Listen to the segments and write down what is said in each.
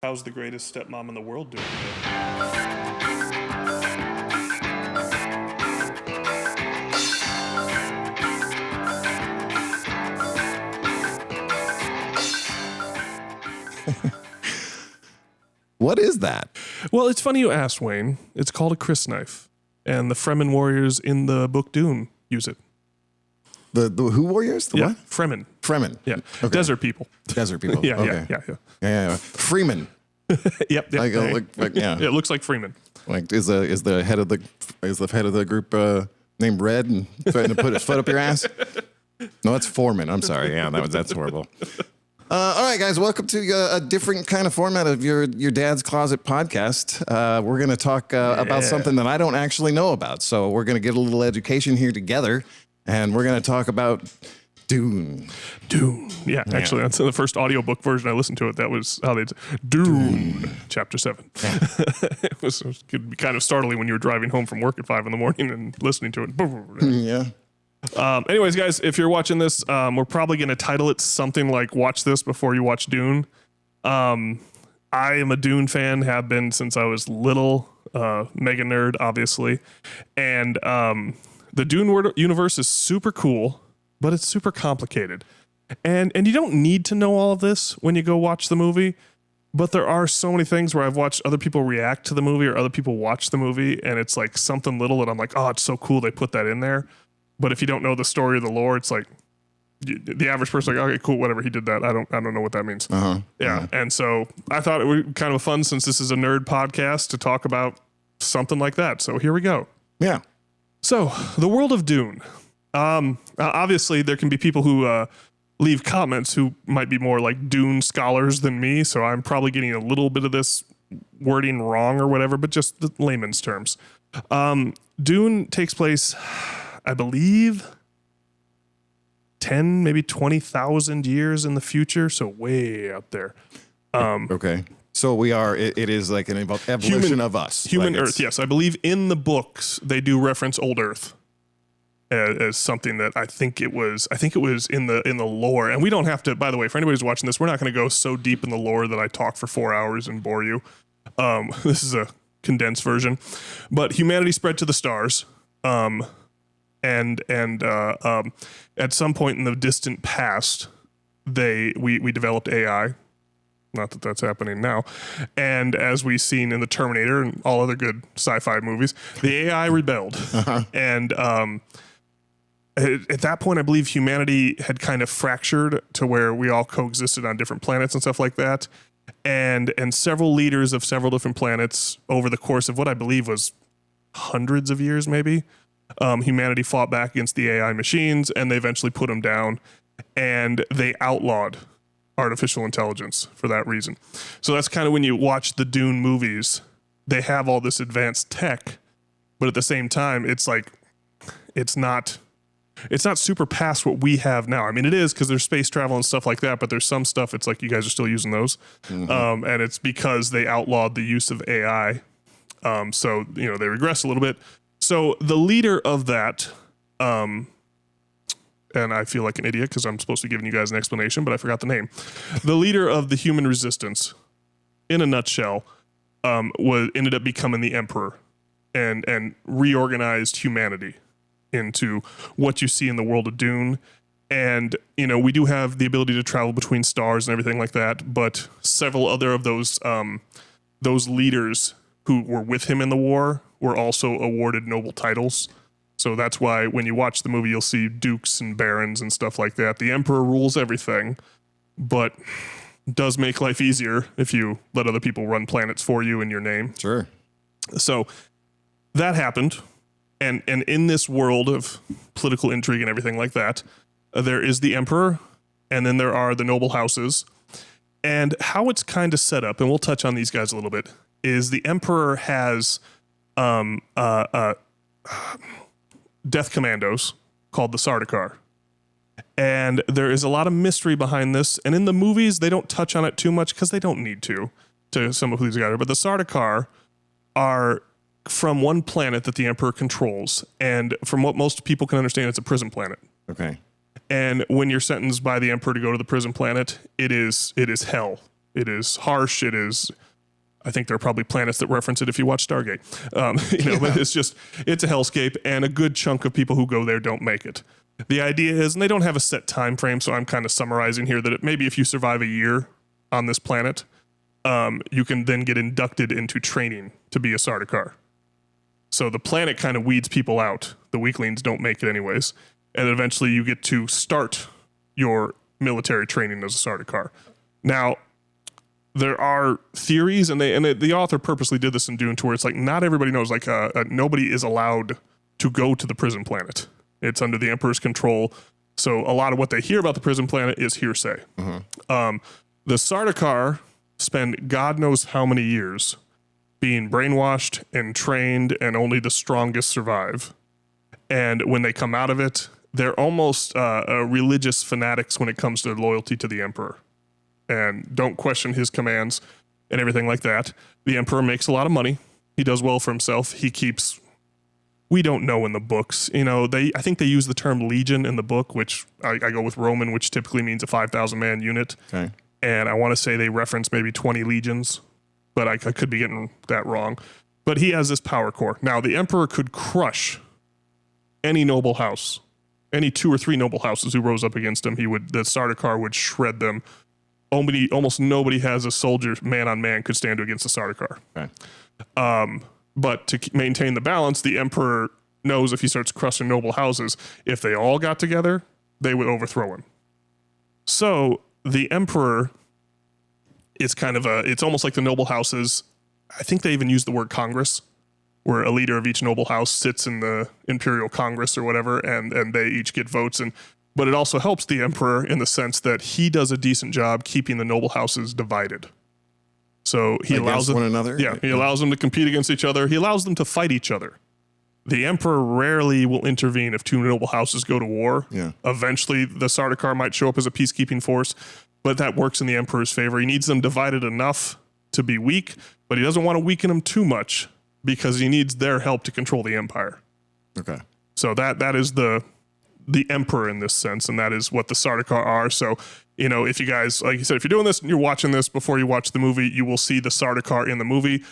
How's the greatest stepmom in the world doing today? What is that? Well, it's funny you asked, Wayne. It's called a crysknife, and the Fremen warriors in the book Dune use it. The who warriors? The what? Fremen. Fremen. Yeah. Okay. Desert people. Desert people. Yeah, Okay. yeah. Freeman. Yep. Yeah. Yeah, it looks like Freeman. Like is the head of the group named Red and threatening to put his foot up your ass? No, it's Foreman. I'm sorry. Yeah, that's horrible. All right, guys, welcome to a different kind of format of your dad's closet podcast. We're going to talk about something that I don't actually know about. So we're going to get a little education here together, and we're going to talk about Dune. Dune. Yeah, actually, that's the first audiobook version I listened to it. That was how they'd say Dune, Chapter 7. Yeah. it could be kind of startling when you were driving home from work at 5 a.m. and listening to it. Yeah. Anyways, guys, if you're watching this, we're probably going to title it something like "Watch This Before You Watch Dune." I am a Dune fan, have been since I was little, mega nerd, obviously. And the Dune universe is super cool, but it's super complicated. And you don't need to know all of this when you go watch the movie. But there are so many things where I've watched other people react to the movie or other people watch the movie, and it's like something little that I'm like, oh, it's so cool they put that in there. But if you don't know the story or the lore, it's like the average person, like, okay, cool, whatever, he did that. I don't know what that means. Uh-huh. Yeah. Uh-huh. And so I thought it would be kind of fun, since this is a nerd podcast, to talk about something like that. So here we go. Yeah. So the world of Dune. Obviously, there can be people who leave comments who might be more like Dune scholars than me. So I'm probably getting a little bit of this wording wrong or whatever, but just the layman's terms. Dune takes place, I believe, 10, maybe 20,000 years in the future. So way out there. Okay. So we are, it is like an evolution of us. Human like Earth, yes. I believe in the books, they do reference old Earth as something that I think it was in the lore. And we don't have to, by the way, for anybody who's watching this, we're not going to go so deep in the lore that I talk for 4 hours and bore you. This is a condensed version. But humanity spread to the stars. And at some point in the distant past, we developed AI. Not that that's happening now. And as we've seen in the Terminator and all other good sci-fi movies, the AI rebelled. Uh-huh. And at that point, I believe humanity had kind of fractured to where we all coexisted on different planets and stuff like that. And several leaders of several different planets over the course of what I believe was hundreds of years, maybe, humanity fought back against the AI machines, and they eventually put them down, and they outlawed artificial intelligence for that reason. So that's kind of when you watch the Dune movies, they have all this advanced tech, but at the same time, it's like, it's not super past what we have now. I mean, it is, because there's space travel and stuff like that, but there's some stuff, it's like you guys are still using those. Mm-hmm. And it's because they outlawed the use of AI. So, they regress a little bit. So the leader of that, and I feel like an idiot because I'm supposed to be giving you guys an explanation, but I forgot the name. The leader of the human resistance, in a nutshell, ended up becoming the emperor and reorganized humanity into what you see in the world of Dune. And, we do have the ability to travel between stars and everything like that, but several other of those leaders who were with him in the war were also awarded noble titles. So that's why when you watch the movie, you'll see dukes and barons and stuff like that. The emperor rules everything, but does make life easier if you let other people run planets for you in your name. Sure. So that happened. And in this world of political intrigue and everything like that, there is the emperor, and then there are the noble houses. And how it's kind of set up, and we'll touch on these guys a little bit, is the emperor has death commandos called the Sardaukar. And there is a lot of mystery behind this. And in the movies, they don't touch on it too much because they don't need to some of these guys. But the Sardaukar are from one planet that the Emperor controls. And from what most people can understand, it's a prison planet. Okay. And when you're sentenced by the Emperor to go to the prison planet, it is hell. It is harsh. It is. I think there are probably planets that reference it if you watch Stargate. But it's a hellscape, and a good chunk of people who go there don't make it. The idea is, and they don't have a set time frame, so I'm kind of summarizing here that maybe if you survive a year on this planet, you can then get inducted into training to be a Sardaukar. So the planet kind of weeds people out. The weaklings don't make it anyways. And eventually you get to start your military training as a Sardaukar. Now, there are theories, and the author purposely did this in Dune, to where it's like not everybody knows. Like nobody is allowed to go to the prison planet. It's under the Emperor's control. So a lot of what they hear about the prison planet is hearsay. The Sardaukar spend God knows how many years being brainwashed and trained, and only the strongest survive. And when they come out of it, they're almost religious fanatics when it comes to loyalty to the Emperor, and don't question his commands and everything like that. The Emperor makes a lot of money. He does well for himself. He keeps, we don't know in the books, I think they use the term legion in the book, which I go with Roman, which typically means a 5,000 man unit. Okay. And I want to say they reference maybe 20 legions, but I could be getting that wrong. But he has this power core. Now, the Emperor could crush any noble house, any 2 or 3 noble houses who rose up against him. The Sardaukar would shred them. Almost nobody has a soldier man-on-man could stand against the Sardaukar. Okay. But to maintain the balance, the Emperor knows if he starts crushing noble houses, if they all got together, they would overthrow him. So the Emperor is it's almost like the noble houses. I think they even use the word Congress, where a leader of each noble house sits in the Imperial Congress or whatever, and they each get votes. But it also helps the Emperor in the sense that he does a decent job keeping the noble houses divided. So he allows them, one another. Yeah, he allows them to compete against each other. He allows them to fight each other. The Emperor rarely will intervene if 2 noble houses go to war. Yeah. Eventually, the Sardaukar might show up as a peacekeeping force, but that works in the Emperor's favor. He needs them divided enough to be weak, but he doesn't want to weaken them too much because he needs their help to control the empire. Okay. So that is the Emperor in this sense, and that is what the Sardaukar are. So, if you guys, like you said, if you're doing this and you're watching this before you watch the movie, you will see the Sardaukar in the movie.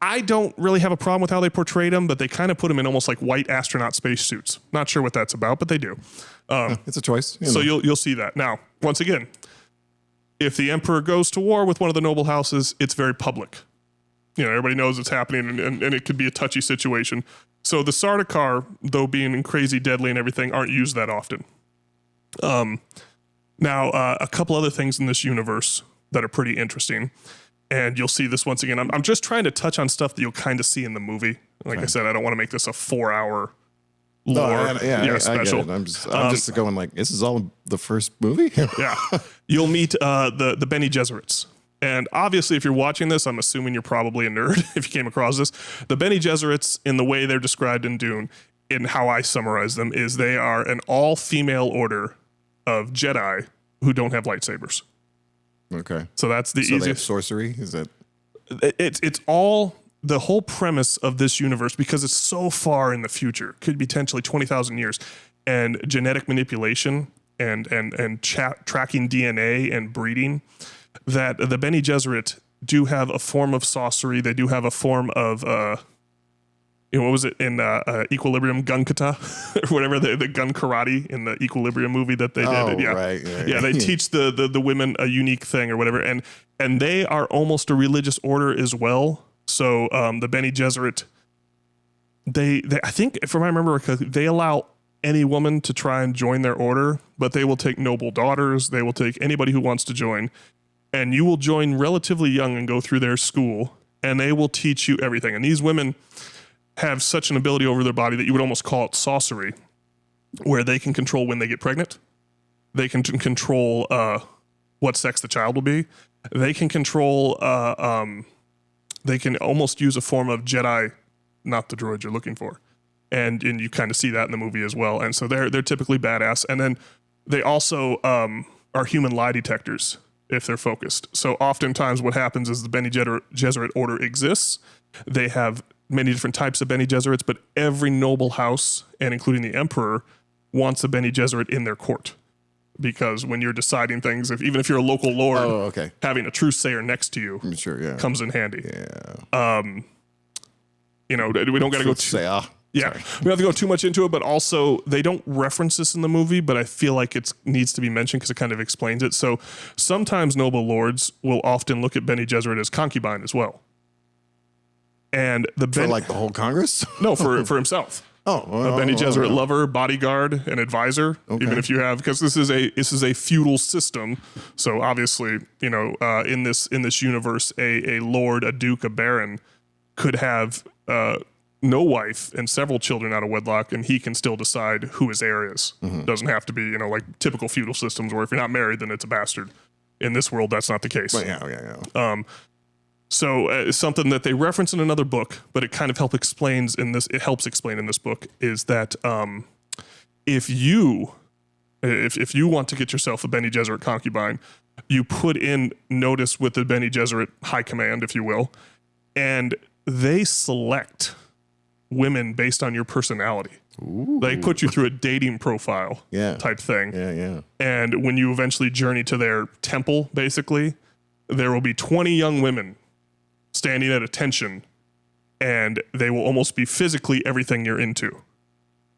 I don't really have a problem with how they portrayed them, but they kind of put them in almost like white astronaut spacesuits. Not sure what that's about, but they do. It's a choice. So you'll see that. Now, once again, if the Emperor goes to war with one of the noble houses, it's very public. Everybody knows it's happening, and it could be a touchy situation. So the Sardaukar, though being crazy, deadly, and everything, aren't used that often. Now, a couple other things in this universe that are pretty interesting, and you'll see this once again. I'm just trying to touch on stuff that you'll kind of see in the movie. Like I said, I don't want to make this a 4-hour lore special. I get it. I'm just going like, this is all the first movie? Yeah. You'll meet the Bene Gesserits. And obviously, if you're watching this, I'm assuming you're probably a nerd if you came across this. The Bene Gesserits, in the way they're described in Dune, in how I summarize them, is they are an all-female order of Jedi who don't have lightsabers. Okay. So that's the So easiest. they have sorcery? Is that? It's all the whole premise of this universe, because it's so far in the future, could be potentially 20,000 years, and genetic manipulation and tracking DNA and breeding, that the Bene Gesserit do have a form of sorcery. They do have a form of, what was it in Equilibrium, gun kata, or whatever, the gun karate in the Equilibrium movie that they did. Oh, Yeah. right. Yeah, they teach the women a unique thing or whatever. And they are almost a religious order as well. So the Bene Gesserit, they I think, if I remember correctly, they allow any woman to try and join their order, but they will take noble daughters. They will take anybody who wants to join. And you will join relatively young and go through their school, and they will teach you everything. And these women have such an ability over their body that you would almost call it sorcery, where they can control when they get pregnant. They can control what sex the child will be. They can control, they can almost use a form of Jedi, not the droid you're looking for. And you kind of see that in the movie as well. And so they're typically badass. And then they also are human lie detectors if they're focused. So oftentimes what happens is the Bene Gesserit order exists. They have many different types of Bene Gesserits, but every noble house, and including the Emperor, wants a Bene Gesserit in their court. because when you're deciding things, even if you're a local lord, okay. having a truth sayer next to you comes in handy. Yeah. We don't got to go too. We don't have to go too much into it, but also they don't reference this in the movie, but I feel like it needs to be mentioned because it kind of explains it. So sometimes noble lords will often look at Bene Gesserit as concubine as well. And the the whole Congress? No, for himself. A Bene Gesserit lover, bodyguard, and advisor. Okay. Even if you have, because this is a feudal system. So obviously, in this universe, a lord, a duke, a baron could have no wife and several children out of wedlock, and he can still decide who his heir is. Mm-hmm. Doesn't have to be, like typical feudal systems where if you're not married, then it's a bastard. In this world, that's not the case. But yeah. So something that they reference in another book, but it kind of helps explain in this book is that if you want to get yourself a Bene Gesserit concubine, you put in notice with the Bene Gesserit high command, if you will, and they select women based on your personality. Ooh. They put you through a dating profile type thing. Yeah. And when you eventually journey to their temple, basically, there will be 20 young women standing at attention, and they will almost be physically everything you're into.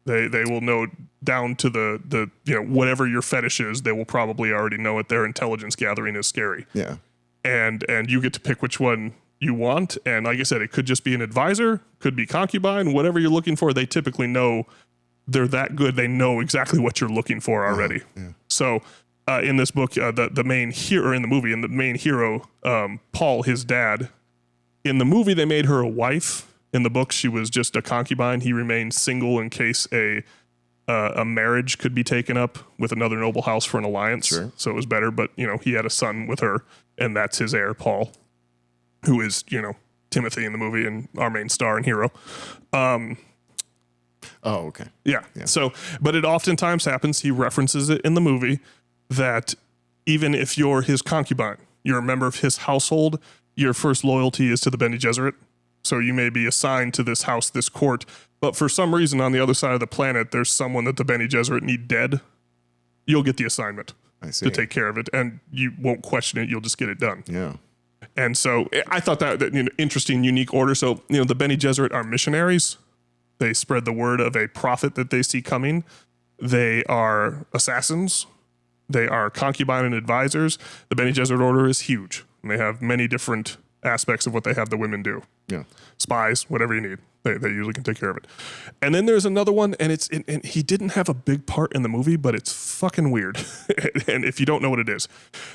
They will know down to the whatever your fetish is, they will probably already know it. Their intelligence gathering is scary. Yeah. And you get to pick which one you want. And like I said, it could just be an advisor, could be concubine, whatever you're looking for. They typically know they're that good. They know exactly what you're looking for already. Yeah. So in this book, the main hero in the movie, and the main hero, Paul, his dad, in the movie, they made her a wife. In the book, she was just a concubine. He remained single in case a marriage could be taken up with another noble house for an alliance. Sure. So it was better. But, he had a son with her, and that's his heir, Paul, who is, Timothy in the movie and our main star and hero. Okay. Yeah. So, but it oftentimes happens, he references it in the movie, that even if you're his concubine, you're a member of his household, your first loyalty is to the Bene Gesserit. So you may be assigned to this house, this court, but for some reason on the other side of the planet, there's someone that the Bene Gesserit need dead. You'll get the assignment to take care of it, and you won't question it. You'll just get it done. Yeah. And so I thought that interesting, unique order. So, the Bene Gesserit are missionaries. They spread the word of a prophet that they see coming. They are assassins. They are concubine and advisors. The Bene Gesserit order is huge. And they have many different aspects of what they have the women do. Yeah. Spies, whatever you need. They usually can take care of it. And then there's another one, and and he didn't have a big part in the movie, but it's fucking weird. And if you don't know what it is,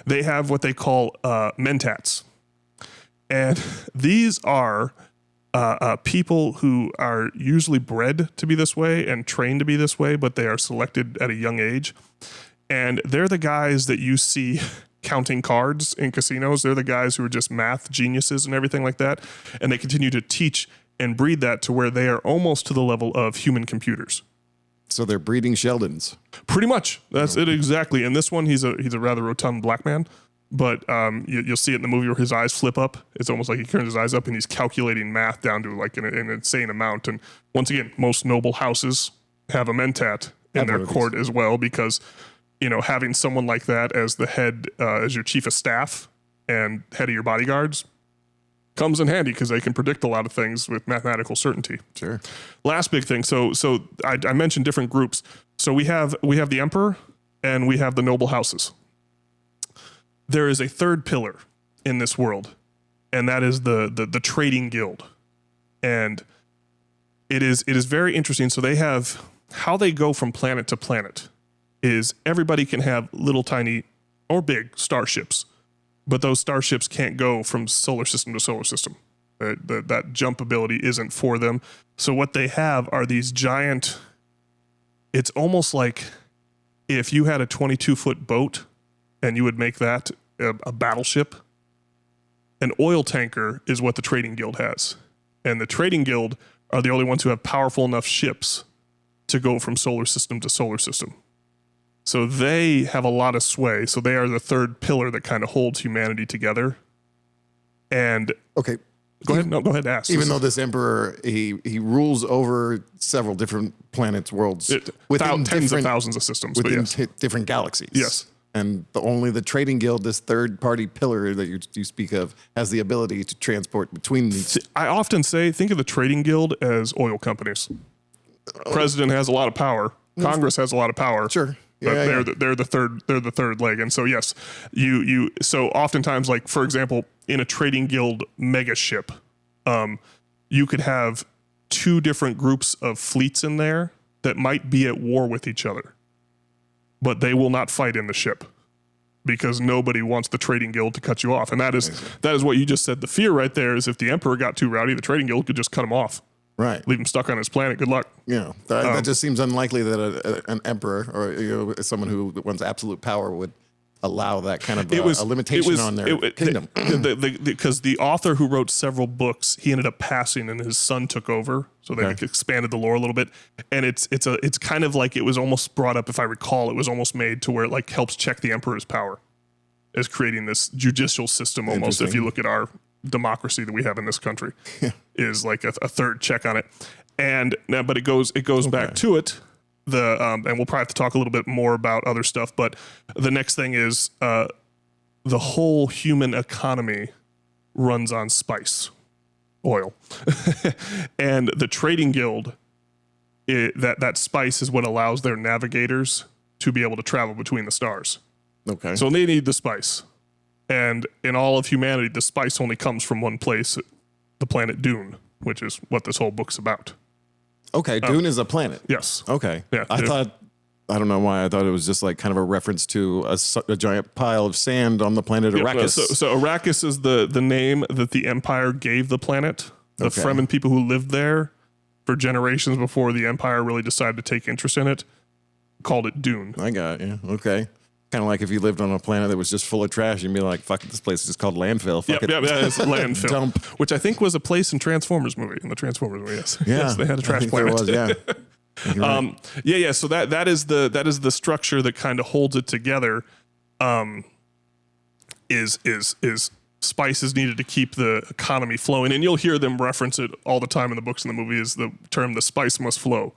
they have what they call mentats. And these are people who are usually bred to be this way and trained to be this way, but they are selected at a young age. And they're the guys that you see counting cards in casinos. They're the guys who are just math geniuses and everything like that. And they continue to teach and breed that to where they are almost to the level of human computers. So they're breeding Sheldons. Pretty much. That's it exactly. And this one, he's a rather rotund black man. But you'll see it in the movie where his eyes flip up. It's almost like he turns his eyes up and he's calculating math down to like an insane amount. And once again, most noble houses have a mentat in their court as well, because having someone like that as the head, as your chief of staff and head of your bodyguards comes in handy because they can predict a lot of things with mathematical certainty. Sure. Last big thing. So I mentioned different groups. So we have the emperor and we have the noble houses. There is a third pillar in this world, and that is the trading guild. And it is very interesting. So they have how they go from planet to planet is everybody can have little tiny or big starships, but those starships can't go from solar system to solar system. That jump ability isn't for them. So what they have are these giant, it's almost like if you had a 22-foot boat and you would make that a battleship, an oil tanker is what the trading guild has. And the trading guild are the only ones who have powerful enough ships to go from solar system to solar system. So they have a lot of sway. So they are the third pillar that kind of holds humanity together. And okay, Go ahead. No, go ahead. Ask. Even though this emperor, he rules over several different planets, worlds, within tens of thousands of systems, within but yes. different galaxies. Yes. And only the trading guild, this third-party pillar that you speak of, has the ability to transport between these. I often say, think of the trading guild as oil companies. President has a lot of power. Congress has a lot of power. Sure. But they're the third leg. And so yes, so oftentimes, like for example, in a trading guild mega ship, you could have two different groups of fleets in there that might be at war with each other, but they will not fight in the ship because nobody wants the trading guild to cut you off. And that is what you just said. The fear right there is if the emperor got too rowdy, the trading guild could just cut him off. Right. Leave him stuck on his planet. Good luck. Yeah. That just seems unlikely that an emperor or someone who wants absolute power would allow that kind of a limitation on their kingdom. Because the author who wrote several books, he ended up passing and his son took over. So they expanded the lore a little bit. And it's kind of like it was almost brought up, if I recall, it was almost made to where it like helps check the emperor's power as creating this judicial system almost. If you look at our democracy that we have in this country is like a third check on it. And now, but it goes back to it. And we'll probably have to talk a little bit more about other stuff, but the next thing is the whole human economy runs on spice, oil. And the trading guild, that spice is what allows their navigators to be able to travel between the stars. Okay. So they need the spice. And in all of humanity, the spice only comes from one place, the planet Dune, which is what this whole book's about. Okay, Dune is a planet. Yes. Okay. Yeah. I don't know why, I thought it was just like kind of a reference to a giant pile of sand on the planet Arrakis. So Arrakis is the name that the Empire gave the planet. The Fremen people who lived there for generations before the Empire really decided to take interest in it called it Dune. I got it, yeah. Okay. Kind of like if you lived on a planet that was just full of trash, you'd be like, fuck it, this place is just called landfill. Fuck it. Yeah, it's landfill. Dump. Which I think was a place in Transformers movie. In the Transformers movie, yes. Yeah. Yes, they had a trash planet. There was, yeah. Yeah. So that is the structure that kind of holds it together. Is spice is needed to keep the economy flowing, and you'll hear them reference it all the time in the books and the movie. Is the term "the spice must flow,"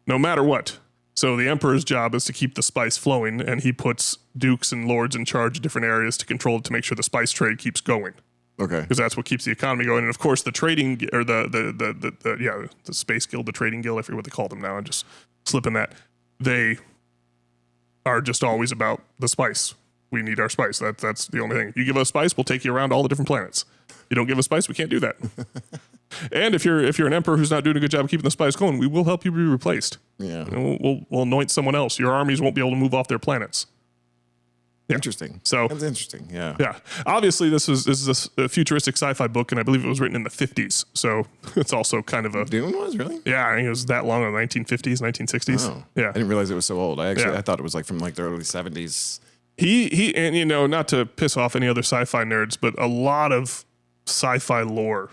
no matter what. So the emperor's job is to keep the spice flowing, and he puts dukes and lords in charge of different areas to control it to make sure the spice trade keeps going. Okay. Because that's what keeps the economy going. And of course, the trading or the space guild, the trading guild, I forget what they call them now. I'm just slipping that. They are just always about the spice. We need our spice. That's the only thing. You give us spice, we'll take you around all the different planets. You don't give us spice, we can't do that. And if you're an emperor who's not doing a good job of keeping the spice going, we will help you be replaced. Yeah. We'll anoint someone else. Your armies won't be able to move off their planets. Yeah. Interesting. So that's interesting. Yeah. Yeah. Obviously, this is a futuristic sci-fi book, and I believe it was written in the 50s. So it's also kind of a Dune was really. Yeah, I think it was that long in the 1950s, 1960s. Oh. Yeah. I didn't realize it was so old. I thought it was like from like the early 70s. He and not to piss off any other sci-fi nerds, but a lot of sci-fi lore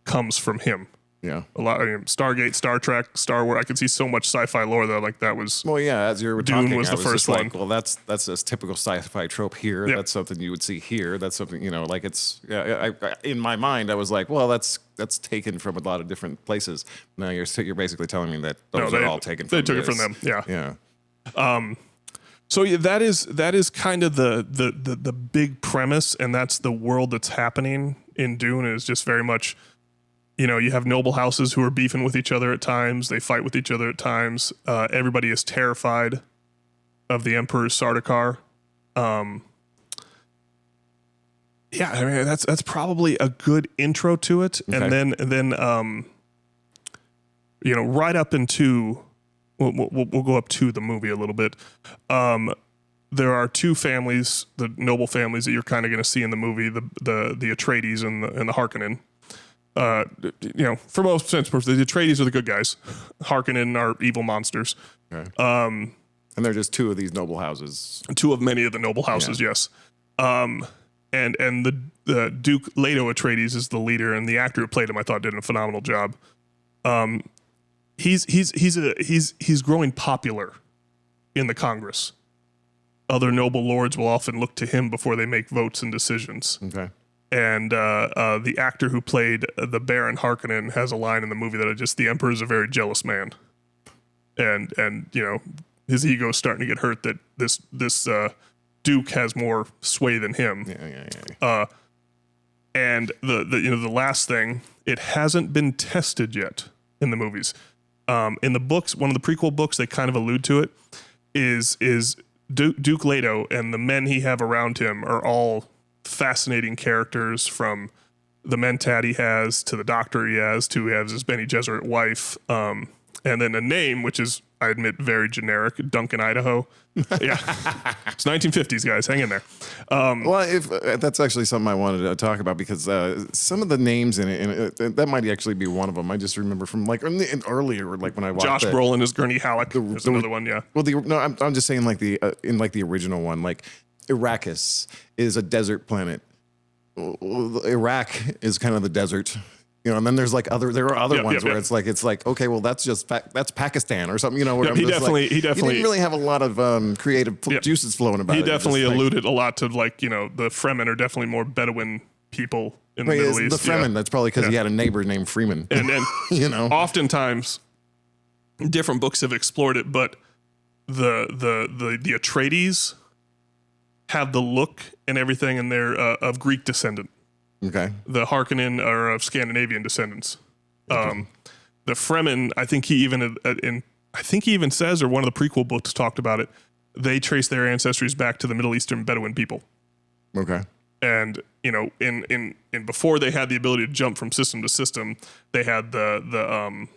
comes from him. Yeah. A lot. Stargate, Star Trek, Star Wars. I could see so much sci-fi lore that was. Well, yeah. As you were Dune talking, was the first one. Like, well, that's a typical sci-fi trope here. Yeah. That's something you would see here. That's something like it's. Yeah. In my mind, I was like, well, that's taken from a lot of different places. Now you're basically telling me that those are all taken from. They took it from them. Yeah. Yeah. So yeah, that is kind of the big premise, and that's the world that's happening in Dune. Is just very much. You have noble houses who are beefing with each other at times. They fight with each other at times. Everybody is terrified of the Emperor Sardaukar. Yeah, I mean that's probably a good intro to it, okay. and then right up into we'll go up to the movie a little bit. There are two families, the noble families that you're kind of going to see in the movie, the Atreides and the Harkonnen. For most sense, the Atreides are the good guys. Harkonnen are evil monsters. Okay. And they're just two of these noble houses. Two of many of the noble houses, yes. And the Duke Leto Atreides is the leader, and the actor who played him, I thought, did a phenomenal job. He's growing popular in the Congress. Other noble lords will often look to him before they make votes and decisions. Okay. And the actor who played the Baron Harkonnen has a line in the movie that the Emperor is a very jealous man, and his ego's starting to get hurt that this Duke has more sway than him. Yeah. And the last thing, it hasn't been tested yet in the movies. In the books, one of the prequel books, they kind of allude to it. Is Duke Leto and the men he have around him are all fascinating characters, from the mentat he has to the doctor he has to his Bene Gesserit wife, and then a name which is, I admit, very generic, Duncan, Idaho. Yeah, it's 1950s, guys. Hang in there. Well, if that's actually something I wanted to talk about, because some of the names in it, and that might actually be one of them. I just remember from earlier, like when I watched Josh Brolin is Gurney Halleck. There's another one, yeah. Well, I'm just saying, like in the original one, like Arrakis is a desert planet. Iraq is kind of the desert. And then there's there are other ones where it's like, okay, well, that's Pakistan or something, where he definitely he didn't really have a lot of creative juices flowing about. He definitely alluded a lot to, the Fremen are definitely more Bedouin people in the Middle East. The Fremen, that's probably because he had a neighbor named Freeman. And oftentimes different books have explored it, but the Atreides have the look and everything, and they're of Greek descendant. Okay. The Harkonnen are of Scandinavian descendants. The Fremen, I think he even says, or one of the prequel books talked about it, they trace their ancestries back to the Middle Eastern Bedouin people. Okay. And in before they had the ability to jump from system to system, they had the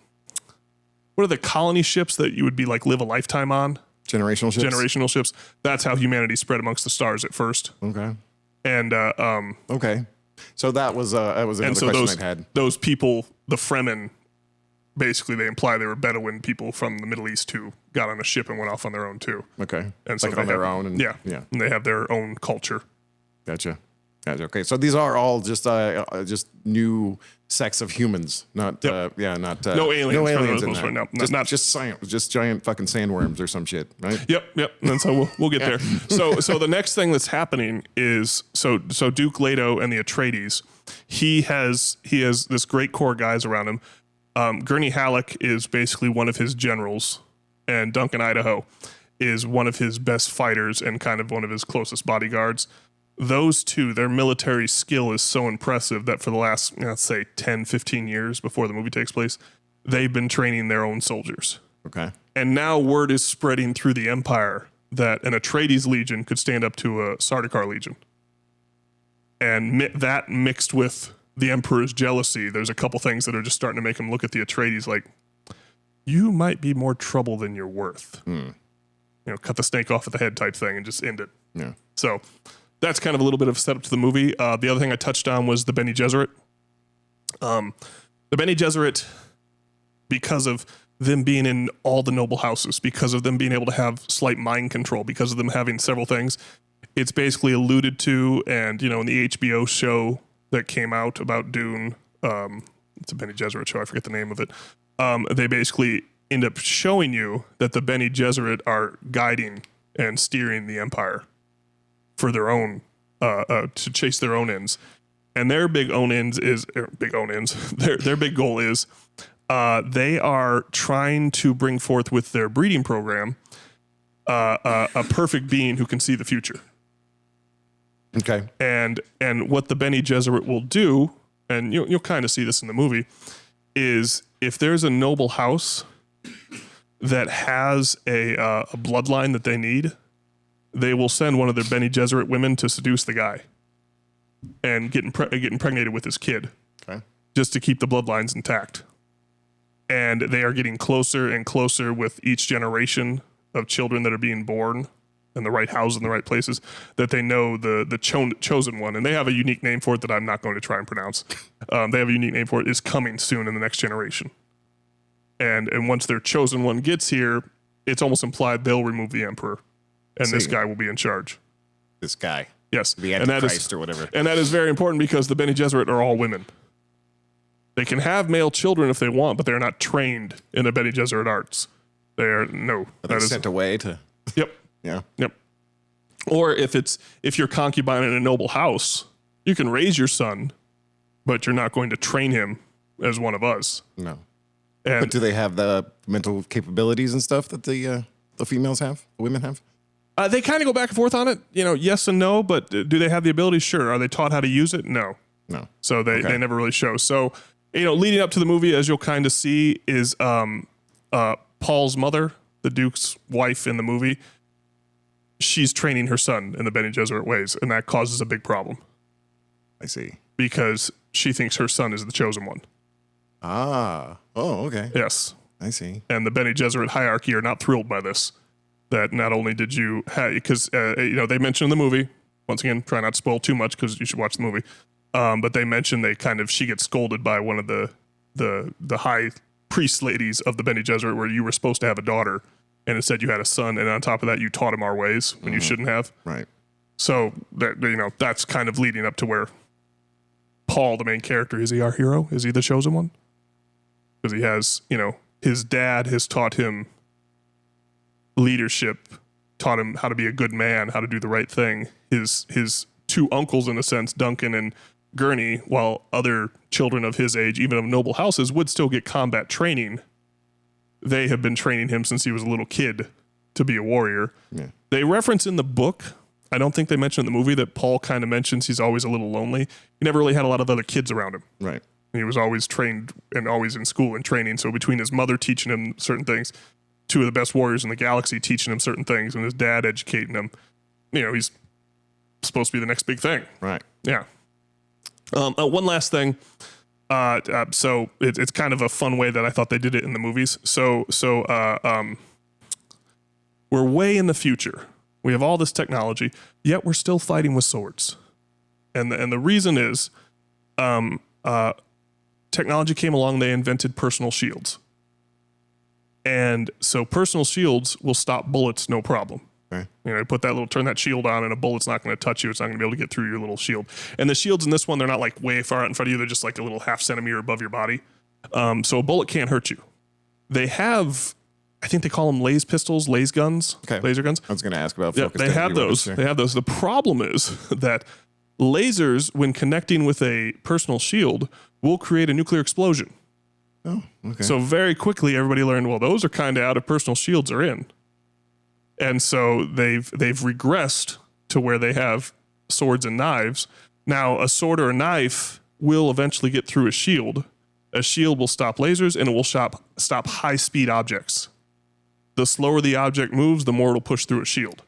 what are the colony ships that you would be live a lifetime on? Generational ships. That's how humanity spread amongst the stars at first. Okay. And okay. So that was another question I had. Those people, the Fremen, basically they imply they were Bedouin people from the Middle East who got on a ship and went off on their own too. Okay. And so on their own. And, yeah. And they have their own culture. Gotcha. Okay. So these are all just new sects of humans, not no aliens in there. No, just science, just giant fucking sandworms or some shit, right? Yep. And so we'll get there. So the next thing that's happening is so Duke Leto and the Atreides, he has this great core of guys around him. Gurney Halleck is basically one of his generals, and Duncan Idaho is one of his best fighters and kind of one of his closest bodyguards. Those two, their military skill is so impressive that for the last, let's say, 10, 15 years before the movie takes place, they've been training their own soldiers. Okay. And now word is spreading through the Empire that an Atreides legion could stand up to a Sardaukar legion. And that mixed with the Emperor's jealousy, there's a couple things that are just starting to make him look at the Atreides like, you might be more trouble than you're worth. Cut the snake off at the head type thing and just end it. Yeah. So that's kind of a little bit of a setup to the movie. The other thing I touched on was the Bene Gesserit. The Bene Gesserit, because of them being in all the noble houses, because of them being able to have slight mind control, because of them having several things, it's basically alluded to, and in the HBO show that came out about Dune, it's a Bene Gesserit show, I forget the name of it, they basically end up showing you that the Bene Gesserit are guiding and steering the Empire for their own, to chase their own ends. And their big goal is they are trying to bring forth with their breeding program a perfect being who can see the future. Okay. And what the Bene Gesserit will do, and you'll kind of see this in the movie, is if there's a noble house that has a bloodline that they need, they will send one of their Bene Gesserit women to seduce the guy and get impregnated with his kid, just to keep the bloodlines intact. And they are getting closer and closer with each generation of children that are being born in the right houses, in the right places, that they know the chosen one. And they have a unique name for it that I'm not going to try and pronounce. They have a unique name for it. Is coming soon in the next generation. And once their chosen one gets here, it's almost implied they'll remove the Emperor. And this guy will be in charge. This guy. Yes. The Antichrist or whatever. And that is very important because the Bene Gesserit are all women. They can have male children if they want, but they're not trained in the Bene Gesserit arts. Are they sent away to... Yep. Yeah. Yep. Or if you're concubine in a noble house, You can raise your son, but you're not going to train him as one of us. No. And But do they have the mental capabilities and stuff that the females have, the women have? they kind of go back and forth on it. Yes and no, but do they have the ability? Sure. Are they taught how to use it? No. No. So they never really show. So, leading up to the movie, as you'll kind of see, is Paul's mother, the Duke's wife in the movie. She's training her son in the Bene Gesserit ways, and that causes a big problem. I see. Because she thinks her son is the chosen one. Ah. Oh, okay. Yes. I see. And the Bene Gesserit hierarchy are not thrilled by this. That not only did you have, because, they mentioned in the movie, once again, try not to spoil too much because you should watch the movie. But they mentioned she gets scolded by one of the high priest ladies of the Bene Gesserit where you were supposed to have a daughter and it said you had a son. And on top of that, you taught him our ways when you shouldn't have. Right. So that, that's kind of leading up to where Paul, the main character, is he our hero? Is he the chosen one? Because he has, his dad has taught him leadership, taught him how to be a good man, how to do the right thing. His two uncles, in a sense, Duncan and Gurney, while other children of his age, even of noble houses, would still get combat training. They have been training him since he was a little kid to be a warrior. Yeah. They reference in the book, I don't think they mention in the movie, that Paul kind of mentions he's always a little lonely. He never really had a lot of other kids around him. Right. He was always trained and always in school and training. So between his mother teaching him certain things, two of the best warriors in the galaxy teaching him certain things, and his dad educating him, he's supposed to be the next big thing. Right. Yeah. One last thing. So it's kind of a fun way that I thought they did it in the movies. So we're way in the future. We have all this technology, yet we're still fighting with swords. And the reason is, technology came along, they invented personal shields. And so personal shields will stop bullets, no problem. Okay. Turn that shield on and a bullet's not going to touch you. It's not going to be able to get through your little shield. And the shields in this one, they're not like way far out in front of you. They're just like a little half centimeter above your body. So a bullet can't hurt you. They have, I think they call them laser pistols, laser guns. Okay. Laser guns. I was going to ask about Yeah, focus they have those. They have those. The problem is that lasers, when connecting with a personal shield, will create a nuclear explosion. Oh, okay. So very quickly, everybody learned, well, those are kind of out if personal shields are in. And so they've regressed to where they have swords and knives. Now, a sword or a knife will eventually get through a shield. A shield will stop lasers, and it will stop high-speed objects. The slower the object moves, the more it'll push through a shield.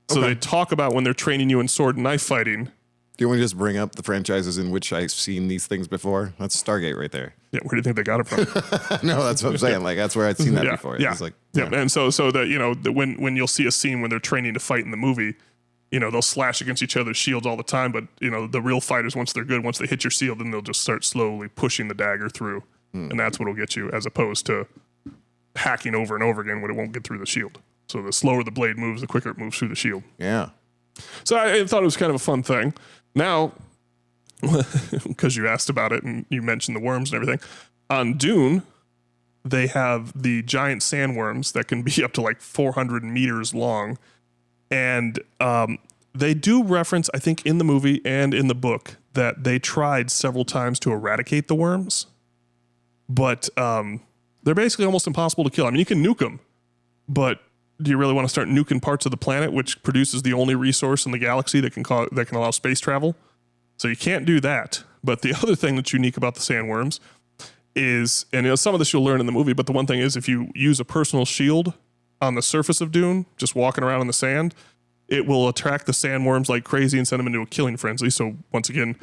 So Okay. they talk about when they're training you in sword and knife fighting. Do you want to just bring up the franchises in which I've seen these things before? That's Stargate right there. Yeah, where do you think they got it from? No, that's what I'm saying. Like, that's where I'd seen that before. Yeah. It's like, yeah. And so that, when you'll see a scene when they're training to fight in the movie, they'll slash against each other's shields all the time. But, the real fighters, once they're good, once they hit your shield, then they'll just start slowly pushing the dagger through. And that's what'll get you, as opposed to hacking over and over again when it won't get through the shield. So the slower the blade moves, the quicker it moves through the shield. Yeah. So I thought it was kind of a fun thing. Now, because you asked about it and you mentioned the worms and everything, on Dune, they have the giant sandworms that can be up to like 400 meters long. And they do reference, I think, in the movie and in the book, that they tried several times to eradicate the worms. But they're basically almost impossible to kill. I mean, you can nuke them, but do you really want to start nuking parts of the planet, which produces the only resource in the galaxy that can allow space travel? So you can't do that. But the other thing that's unique about the sandworms is, and some of this you'll learn in the movie, but the one thing is, if you use a personal shield on the surface of Dune, just walking around in the sand, it will attract the sandworms like crazy and send them into a killing frenzy. So once again,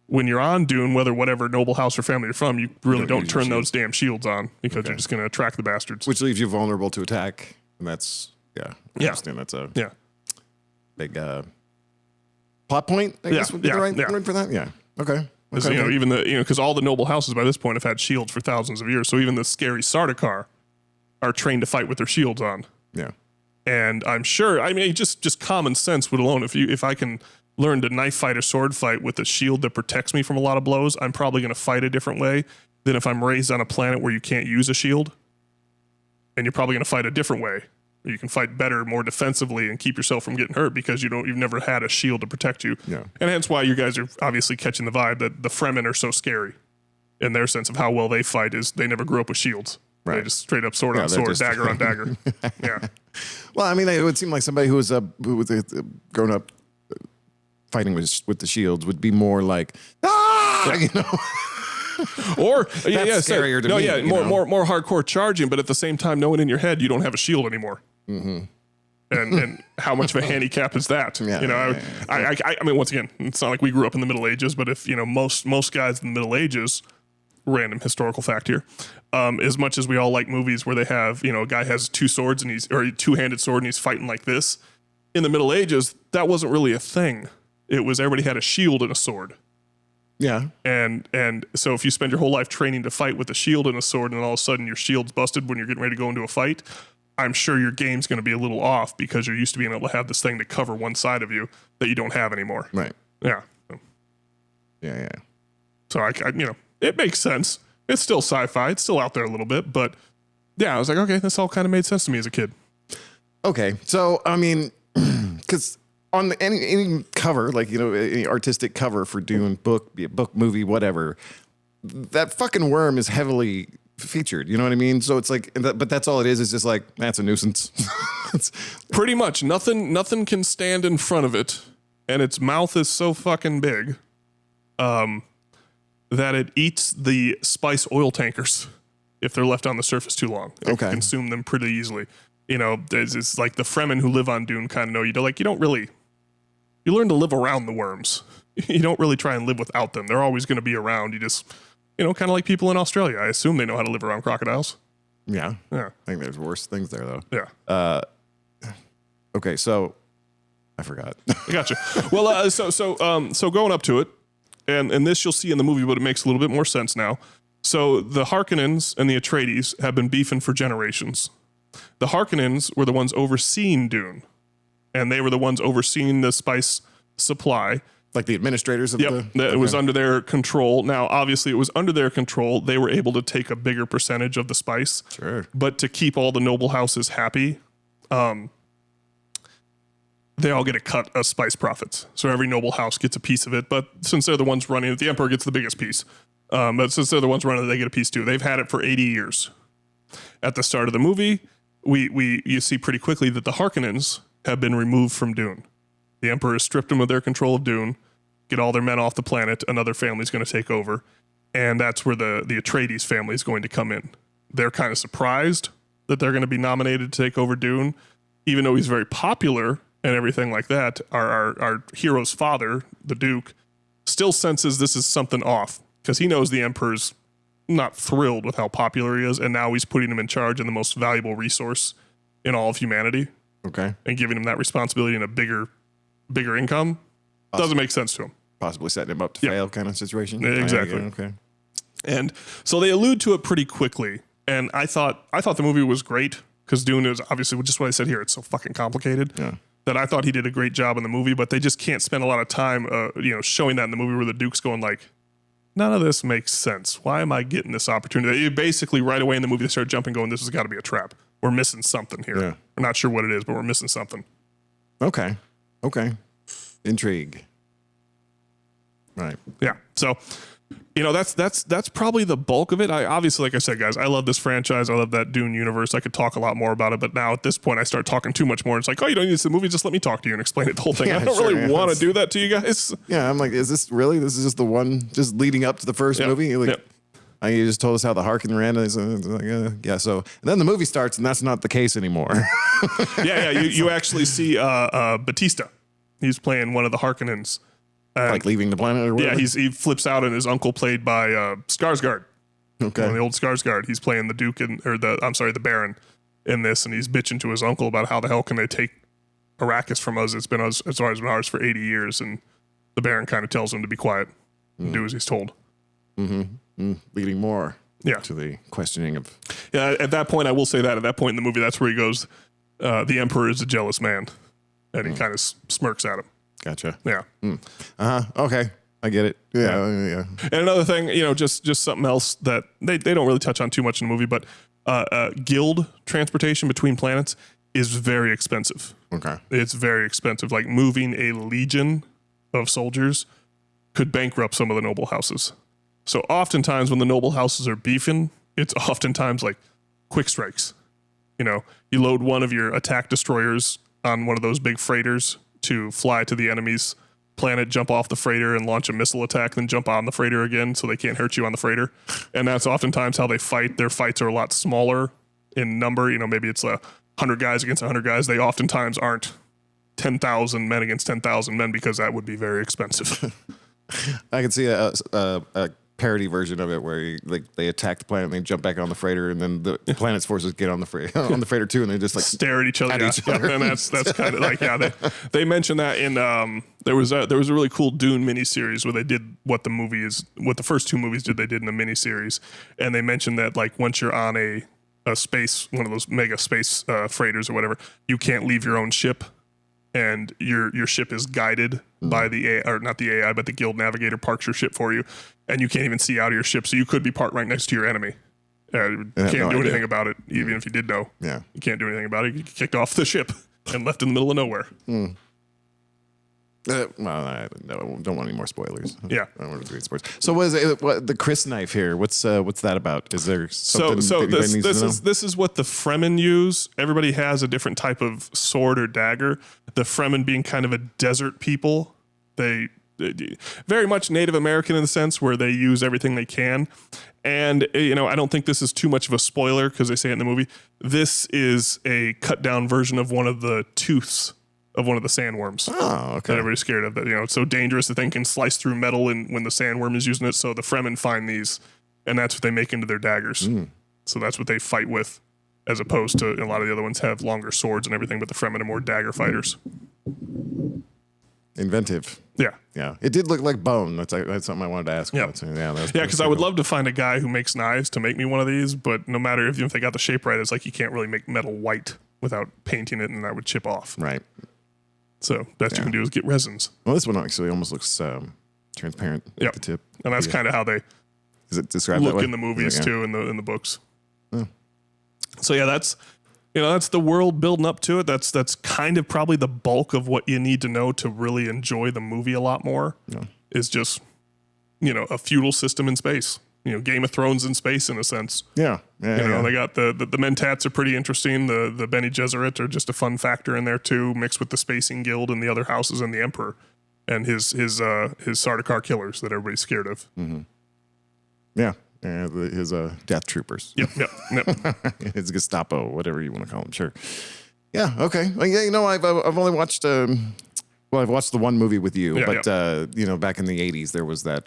when you're on Dune, whatever noble house or family you're from, you really don't turn those damn shields on, because you're just going to attract the bastards. Which leaves you vulnerable to attack. And that's, I understand that's a big plot point, I guess would be the right word for that. Yeah. Okay. Even because all the noble houses by this point have had shields for thousands of years. So even the scary Sardaukar are trained to fight with their shields on. Yeah. And I'm sure, just common sense would alone, if I can learn to knife fight or sword fight with a shield that protects me from a lot of blows, I'm probably going to fight a different way than if I'm raised on a planet where you can't use a shield. And you're probably going to fight a different way You can fight better, more defensively, and keep yourself from getting hurt because you've never had a shield to protect you. Yeah. And hence why you guys are obviously catching the vibe that the Fremen are so scary in their sense of how well they fight is they never grew up with shields. Right. They just straight up sword on they're sword, just- dagger on dagger. Yeah. Well, I mean, it would seem like somebody who was grown up fighting with the shields would be more like, you know. Or That's scarier to me, you know? more hardcore charging, but at the same time, knowing in your head you don't have a shield anymore. Mm-hmm. And how much of a handicap is that? Yeah, you know, I mean, once again, it's not like we grew up in the Middle Ages, but if most guys in the Middle Ages, random historical fact here, as much as we all like movies where they have a guy has two swords or a two-handed sword and he's fighting like this, in the Middle Ages that wasn't really a thing. It was everybody had a shield and a sword. Yeah. And so if you spend your whole life training to fight with a shield and a sword and all of a sudden your shield's busted when you're getting ready to go into a fight, I'm sure your game's going to be a little off because you're used to being able to have this thing to cover one side of you that you don't have anymore. Right. Yeah. Yeah. So it makes sense. It's still sci-fi. It's still out there a little bit, but yeah, I was like, okay, this all kind of made sense to me as a kid. Okay. So, I mean, because on any cover, like, any artistic cover for Dune book, be it book, movie, whatever, that fucking worm is heavily featured. You know what I mean? So it's like, but that's all it is. It's just like, that's a nuisance. It's pretty much nothing can stand in front of it. And its mouth is so fucking big, that it eats the spice oil tankers if they're left on the surface too long. It can consume them pretty easily. It's like the Fremen who live on Dune kind of know you learn to live around the worms. You don't really try and live without them. They're always going to be around. You just, kind of like people in Australia. I assume they know how to live around crocodiles. Yeah. Yeah. I think there's worse things there, though. Yeah. Okay, so I forgot. I gotcha. Well, so going up to it, and this you'll see in the movie, but it makes a little bit more sense now. So the Harkonnens and the Atreides have been beefing for generations. The Harkonnens were the ones overseeing Dune, and they were the ones overseeing the spice supply. Like the administrators of it was under their control. Now, obviously, it was under their control. They were able to take a bigger percentage of the spice. Sure. But to keep all the noble houses happy, they all get a cut of spice profits. So every noble house gets a piece of it. But since they're the ones running it, the emperor gets the biggest piece. But since they're the ones running it, they get a piece too. They've had it for 80 years. At the start of the movie, you see pretty quickly that the Harkonnens have been removed from Dune. The emperor has stripped them of their control of Dune, get all their men off the planet, another family's going to take over. And that's where the Atreides family is going to come in. They're kind of surprised that they're going to be nominated to take over Dune, even though he's very popular and everything like that. Our hero's father, the Duke, still senses this is something off because he knows the emperor's not thrilled with how popular he is, and now he's putting him in charge of the most valuable resource in all of humanity. Okay. And giving him that responsibility and a bigger income doesn't make sense to him. Possibly setting him up to fail kind of situation. Exactly. Okay. And so they allude to it pretty quickly. And I thought the movie was great because Dune is obviously just what I said here. It's so fucking complicated that I thought he did a great job in the movie, but they just can't spend a lot of time, showing that in the movie where the Duke's going like, none of this makes sense. Why am I getting this opportunity? Basically, right away in the movie, they start jumping, going, this has got to be a trap. We're missing something here. Yeah. We're not sure what it is, but we're missing something. Okay. Intrigue. Right. Yeah. So, that's probably the bulk of it. I obviously, like I said, guys, I love this franchise. I love that Dune universe. I could talk a lot more about it, but now at this point, I start talking too much more. It's like, oh, you don't need to see the movie. Just let me talk to you and explain it the whole thing. I don't really want to do that to you guys. Yeah. I'm like, is this really? This is just the one just leading up to the first movie? Like, you just told us how the Harkonnen ran. And it's like, So and then the movie starts, and that's not the case anymore. You actually see Batista. He's playing one of the Harkonnens. Like leaving the planet or whatever? Yeah, he flips out, and his uncle, played by Skarsgård. Okay. One of the old Skarsgård. He's playing the Duke the Baron in this, and he's bitching to his uncle about how the hell can they take Arrakis from us? It's been ours for 80 years, and the Baron kind of tells him to be quiet and do as he's told. Leading more to the questioning of... Yeah, at that point, I will say that. At that point in the movie, that's where he goes, the Emperor is a jealous man. And he kind of smirks at him. Gotcha. Yeah. Okay. I get it. Yeah. And another thing, just something else that they don't really touch on too much in the movie, but guild transportation between planets is very expensive. Okay. It's very expensive. Like moving a legion of soldiers could bankrupt some of the noble houses. So oftentimes when the noble houses are beefing, it's oftentimes like quick strikes. You know, you load one of your attack destroyers on one of those big freighters to fly to the enemy's planet, jump off the freighter and launch a missile attack, then jump on the freighter again so they can't hurt you on the freighter. And that's oftentimes how they fight. Their fights are a lot smaller in number. You know, maybe it's 100 guys against 100 guys. They oftentimes aren't 10,000 men against 10,000 men because that would be very expensive. I can see a parody version of it where they attack the planet and they jump back on the freighter, and then the planet's forces get on the freighter too, and they just like stare at each other. Yeah. And that's kind of like, they mentioned that in there was a really cool Dune miniseries where they did what the first two movies did. They did in a miniseries, and they mentioned that like once you're on a space, one of those mega space freighters or whatever, you can't leave your own ship. And your ship is guided by the AI, or not the AI, but the guild navigator parks your ship for you, and you can't even see out of your ship. So you could be parked right next to your enemy. Can't do anything about it, even if you did know. Yeah, you can't do anything about it. You get kicked off the ship and left in the middle of nowhere. Well, I don't want any more spoilers. Yeah, I don't want to do spoilers. So, what the Chris knife here? What's that about? Is there something? So this this is what the Fremen use. Everybody has a different type of sword or dagger. The Fremen being kind of a desert people, they very much Native American in the sense where they use everything they can. And you know, I don't think this is too much of a spoiler because they say it in the movie. This is a cut down version of one of the tooths of one of the sandworms. Oh, okay. That everybody's scared of. That, you know, it's so dangerous. The thing can slice through metal when the sandworm is using it. So the Fremen find these, and that's what they make into their daggers. So that's what they fight with, as opposed to a lot of the other ones have longer swords and everything, but the Fremen are more dagger fighters. Inventive. Yeah. It did look like bone. That's something I wanted to ask about. So, because I would love to find a guy who makes knives to make me one of these, but no matter if they got the shape right, it's like you can't really make metal white without painting it, and that would chip off. Right. So best you can do is get resins. Well, this one actually almost looks transparent at the tip. And that's kind of how they look in the movies too, in the books. So that's the world building up to it. That's kind of probably the bulk of what you need to know to really enjoy the movie a lot more. Is just a feudal system in space. Game of Thrones in space in a sense. They got the Mentats are pretty interesting. The Bene Gesserit are just a fun factor in there too, mixed with the Spacing Guild and the other houses and the Emperor and his Sardaukar killers that everybody's scared of. His death troopers. Yep. His Gestapo, whatever you want to call them. Sure. Yeah. Okay. Well, I've only watched. I've watched the one movie with you, but back in the '80s there was that.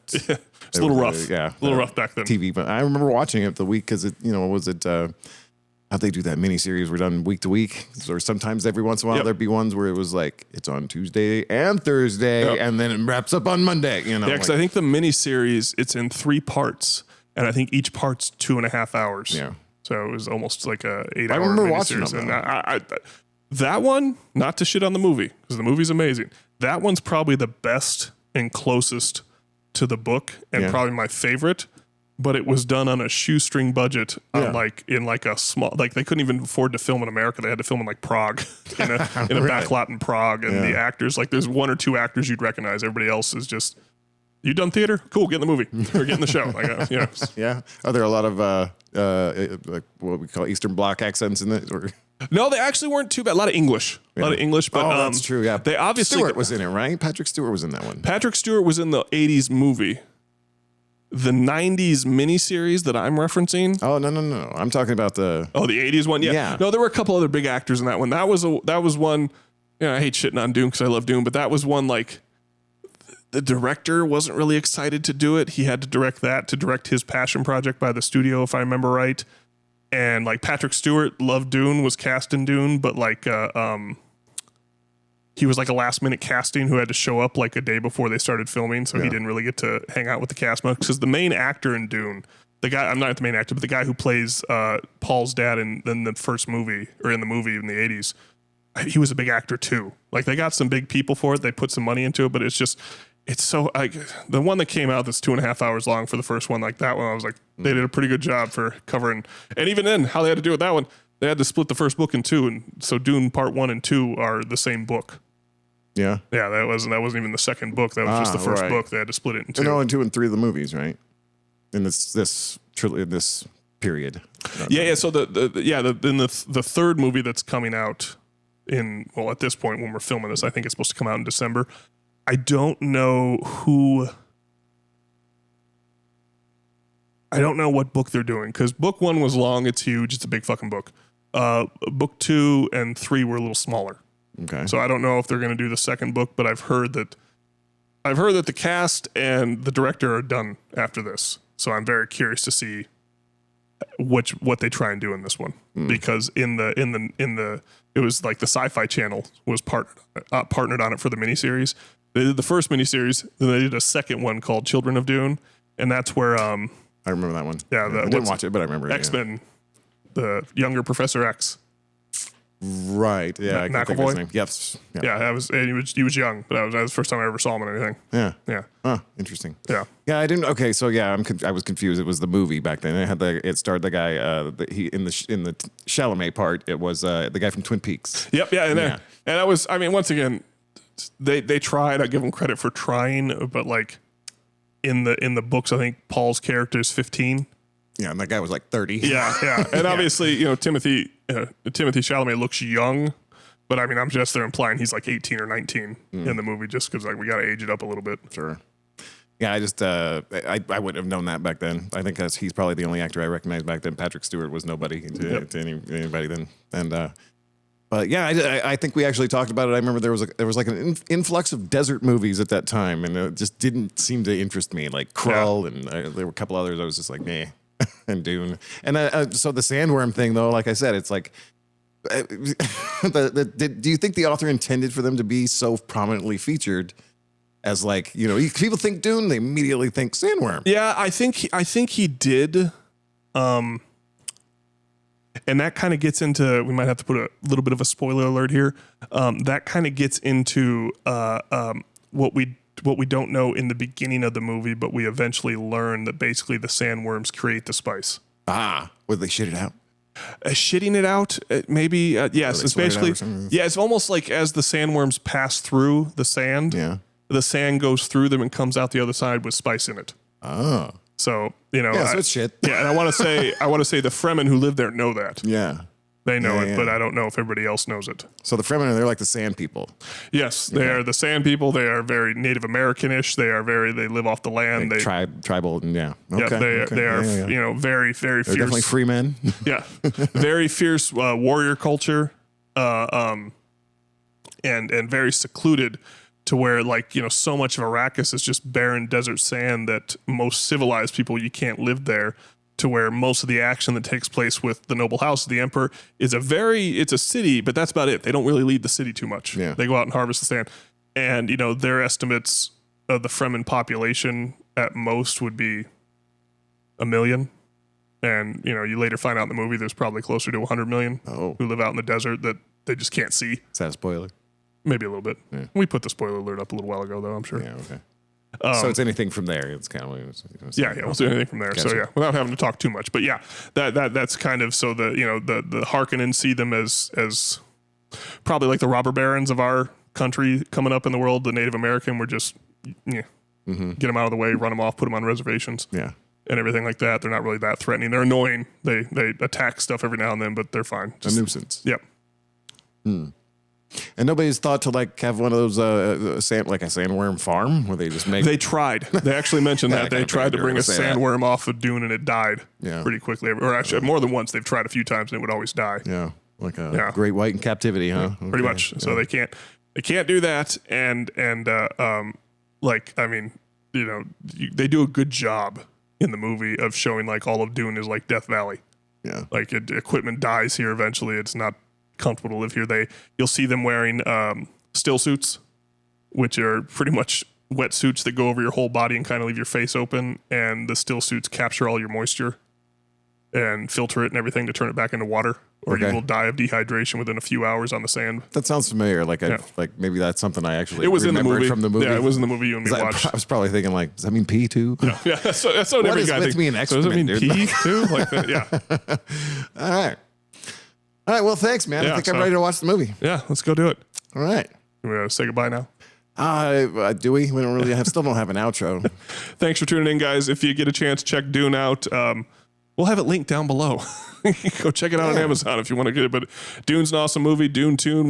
It's a little rough. A little rough back then. TV, but I remember watching it the week because how'd they do that miniseries? We're done week to week, or sometimes every once in a while there'd be ones where it was like it's on Tuesday and Thursday, and then it wraps up on Monday. Because I think the miniseries it's in 3 parts, and I think each part's 2.5 hours. Yeah. So it was almost like a 8-hour. I remember watching them. And that one, not to shit on the movie, because the movie's amazing. That one's probably the best and closest to the book, and probably my favorite. But it was done on a shoestring budget, in a small, they couldn't even afford to film in America. They had to film in like Prague, in a backlot in Prague, and the actors, there's 1 or 2 actors you'd recognize. Everybody else is just, you done theater? Cool, get in the movie or get in the show. Yeah. Are there a lot of what we call Eastern Bloc accents in it? Or? No, they actually weren't too bad. A lot of English. But that's true. Yeah, they obviously Stewart was in it, right? Patrick Stewart was in that one. Patrick Stewart was in the '80s movie. The '90s miniseries that I'm referencing. Oh no! I'm talking about the the '80s one. Yeah. No, there were a couple other big actors in that one. That was one. I hate shitting on Dune because I love Dune, but that was one the director wasn't really excited to do it. He had to direct his passion project by the studio, if I remember right. And Patrick Stewart loved Dune, was cast in Dune, but he was a last minute casting who had to show up a day before they started filming, so he didn't really get to hang out with the cast much. Because the main actor in Dune, I'm not the main actor, but the guy who plays Paul's dad in the first movie, or in the movie in the 80s, he was a big actor too. They got some big people for it. They put some money into it, but it's so the one that came out that's 2.5 hours long for the first one, that one, I was like, they did a pretty good job for covering. And even then, how they had to do with that one, They had to split the first book in two, and so Dune Part 1 and 2 are the same book. Yeah. Yeah, that wasn't even the second book. That was just the first book. They had to split it in two. And only 2 and 3 of the movies, right? In this period. Yeah. So the third movie that's coming out at this point when we're filming this, I think it's supposed to come out in December. I don't know what book they're doing because book 1 was long. It's huge. It's a big fucking book. Book 2 and 3 were a little smaller. Okay. So I don't know if they're going to do the second book, but I've heard that the cast and the director are done after this. So I'm very curious to see what they try and do in this one because in the it was like the Sci-Fi Channel was partnered on it for the miniseries. They did the first miniseries, then they did a second one called Children of Dune, and that's where I remember that one. Yeah, I didn't watch it, but I remember X-Men, the younger Professor X. Right. Yeah. I can't think of his name. Yes. Yeah. He was young, but that was the first time I ever saw him in anything. Yeah. Yeah. Huh. Interesting. Yeah. Yeah. I didn't. Okay. So yeah, I was confused. It was the movie back then. It starred the guy. In the Chalamet part. It was the guy from Twin Peaks. Yep. Yeah. And I was. I mean, once again, they tried. I give them credit for trying, but like in the books, I think Paul's character is 15. Yeah, and that guy was like 30. Yeah. And obviously, Timothy Chalamet looks young, but I mean, I'm just there implying he's like 18 or 19 in the movie just because like we got to age it up a little bit. Sure. Yeah, I just I wouldn't have known that back then. I think he's probably the only actor I recognized back then. Patrick Stewart was nobody to anybody then. And but yeah, I think we actually talked about it. I remember there was like an influx of desert movies at that time, and it just didn't seem to interest me. Like Krull, and there were a couple others. I was just like, nah. And Dune. And so the sandworm thing, though, like I said, it's like, do you think the author intended for them to be so prominently featured as like, people think Dune, they immediately think sandworm. Yeah, I think he did. And that kind of gets into, we might have to put a little bit of a spoiler alert here. That kind of gets into what we don't know in the beginning of the movie, but we eventually learn that basically the sandworms create the spice. Would they shit it out? Shitting it out, maybe. Yes, it's basically, it's almost like as the sandworms pass through the sand, the sand goes through them and comes out the other side with spice in it. Oh. So, so it's shit. Yeah, and I want to say the Fremen who live there know that. Yeah. They know it, but I don't know if everybody else knows it. So the Fremen, they're like the sand people. Yes, they are the sand people. They are very Native American-ish. They live off the land. Like tribal, yeah. Okay, they are very, very they're fierce. Definitely free men. Yeah, very fierce warrior culture, and very secluded to where so much of Arrakis is just barren desert sand that most civilized people, you can't live there. To where most of the action that takes place with the noble house of the emperor is it's a city, but that's about it. They don't really leave the city too much. Yeah. They go out and harvest the sand. And, their estimates of the Fremen population at most would be 1 million. And, you later find out in the movie there's probably closer to 100 million who live out in the desert that they just can't see. Is that a spoiler? Maybe a little bit. Yeah. We put the spoiler alert up a little while ago, though, I'm sure. Yeah, okay. So it's anything from there. It's kind of what we'll do anything from there. Gotcha. So without having to talk too much, but that's kind of so the the Harkonnen see them as probably like the robber barons of our country coming up in the world. The Native American, we're just get them out of the way, run them off, put them on reservations, and everything like that. They're not really that threatening. They're annoying. They attack stuff every now and then, but they're fine. Just a nuisance. Yep. And nobody's thought to have one of those like a sandworm farm where they just make. They tried. They actually mentioned that they tried to bring a sandworm off of Dune and it died pretty quickly. Or actually, more than once. They've tried a few times and it would always die. Yeah, like a great white in captivity, huh? Yeah, pretty much. Yeah. So they can't do that. And they do a good job in the movie of showing like all of Dune is like Death Valley. Yeah, like equipment dies here eventually. It's not comfortable to live here. You'll see them wearing still suits, which are pretty much wetsuits that go over your whole body and kind of leave your face open, and the still suits capture all your moisture and filter it and everything to turn it back into water, or you will die of dehydration within a few hours on the sand. That sounds familiar. Like maybe that's something I actually it was in the movie from the movie. Yeah, it was in the movie you and me watched. I was probably thinking like, does that mean pee too? No, yeah, that's what what every is guy with thinks. me an excrement, does that mean pee too? Like that, yeah. All right. All right. Well, thanks, man. Yeah, I think so- I'm ready to watch the movie. Yeah, let's go do it. All right. We're going to say goodbye now. Do we? We don't really have. Still don't have an outro. Thanks for tuning in, guys. If you get a chance, check Dune out. We'll have it linked down below. Go check it out on Amazon if you want to get it. But Dune's an awesome movie. Dune 2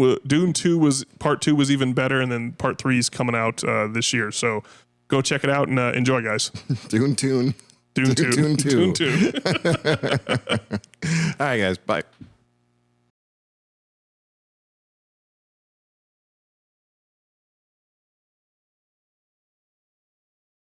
was part 2 was even better, and then part 3 is coming out this year. So go check it out and enjoy, guys. Dune 2. Dune 2. Dune 2. Dune 2. All right, guys. Bye.